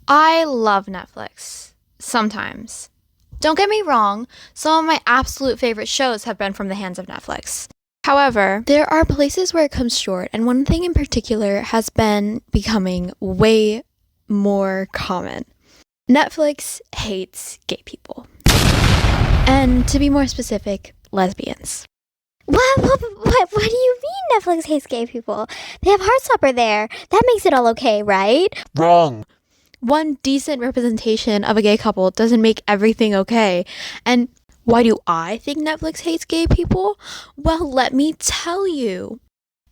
I love Netflix. Sometimes. Don't get me wrong, some of my absolute favorite shows have been from the hands of Netflix. However, there are places where it comes short, and one thing in particular has been becoming way more common. Netflix hates gay people. And to be more specific, lesbians. What do you mean Netflix hates gay people? They have Heartstopper there. That makes it all okay, right? Wrong. One decent representation of a gay couple doesn't make everything okay. And why do I think Netflix hates gay people? Well, let me tell you.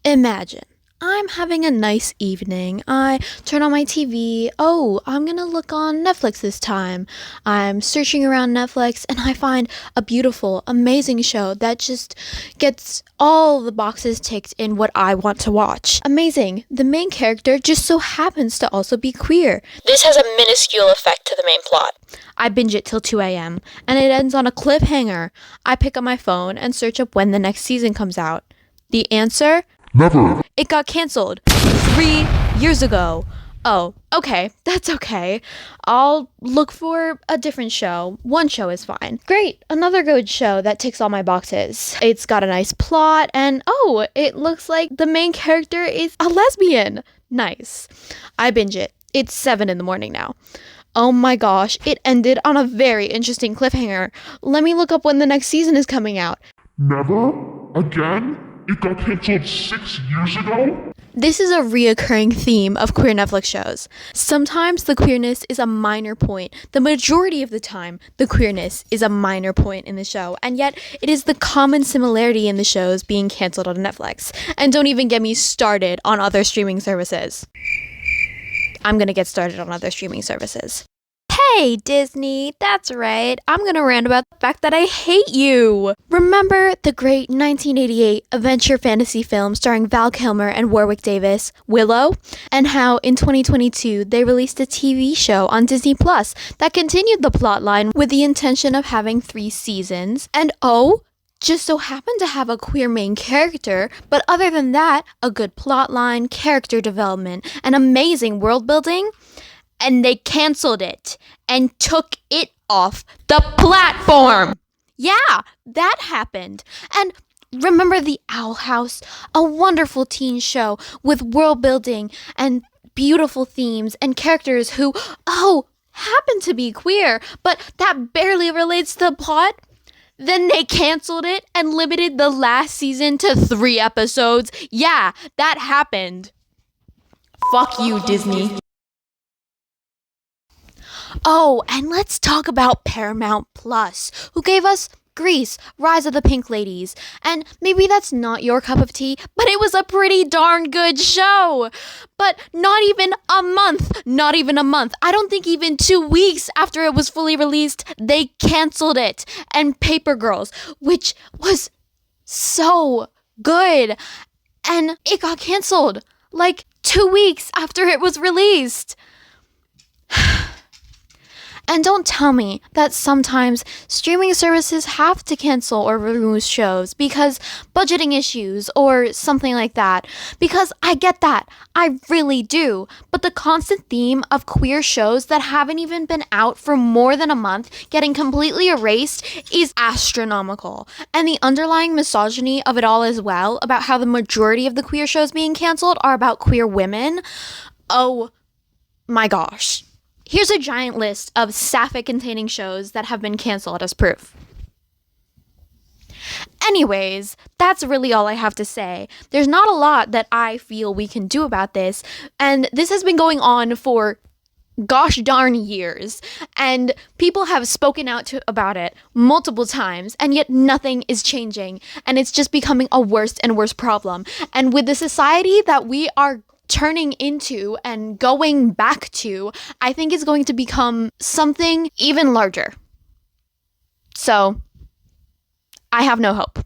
Imagine I'm having a nice evening. I turn on my TV. Oh, I'm gonna look on Netflix this time. I'm searching around Netflix and I find a beautiful, amazing show that just gets all the boxes ticked in what I want to watch. Amazing. The main character just so happens to also be queer. This has a minuscule effect to the main plot. I binge it till 2 a.m. and it ends on a cliffhanger. I pick up my phone and search up when the next season comes out. The answer? Never. It got canceled 3 years ago. Oh, okay. That's okay. I'll look for a different show. One show is fine. Great. Another good show that ticks all my boxes. It's got a nice plot and oh, it looks like the main character is a lesbian. Nice. I binge it. It's 7 in the morning now. Oh my gosh, it ended on a very interesting cliffhanger. Let me look up when the next season is coming out. Never? Again? It got canceled 6 years ago? This is a reoccurring theme of queer Netflix shows. Sometimes the queerness is a minor point. The majority of the time, the queerness is a minor point in the show, and yet it is the common similarity in the shows being canceled on Netflix. And don't even get me started on other streaming services. I'm gonna get started on other streaming services. Hey, Disney, that's right. I'm gonna rant about the fact that I hate you. Remember the great 1988 adventure fantasy film starring Val Kilmer and Warwick Davis, Willow? And how in 2022 they released a TV show on Disney Plus that continued the plotline with the intention of having 3 seasons. And oh, just so happened to have a queer main character, but other than that, a good plotline, character development, and amazing world building. And they canceled it and took it off the platform. Yeah, that happened. And remember The Owl House, a wonderful teen show with world building and beautiful themes and characters who, happen to be queer, but that barely relates to the plot. Then they canceled it and limited the last season to 3 episodes. Yeah, that happened. Fuck you, Disney. Oh, and let's talk about Paramount Plus, who gave us Grease, Rise of the Pink Ladies. And maybe that's not your cup of tea, but it was a pretty darn good show. But not even a month. I don't think even 2 weeks after it was fully released, they canceled it. And Paper Girls, which was so good. And it got canceled like 2 weeks after it was released. And don't tell me that sometimes streaming services have to cancel or remove shows because budgeting issues or something like that. Because I get that. I really do. But the constant theme of queer shows that haven't even been out for more than a month getting completely erased is astronomical. And the underlying misogyny of it all as well, about how the majority of the queer shows being canceled are about queer women. Oh my gosh. Here's a giant list of sapphic-containing shows that have been canceled as proof. Anyways, that's really all I have to say. There's not a lot that I feel we can do about this, and this has been going on for gosh darn years, and people have spoken out about it multiple times, and yet nothing is changing, and it's just becoming a worse and worse problem. And with the society that we are turning into and going back to, I think is going to become something even larger. So, I have no hope.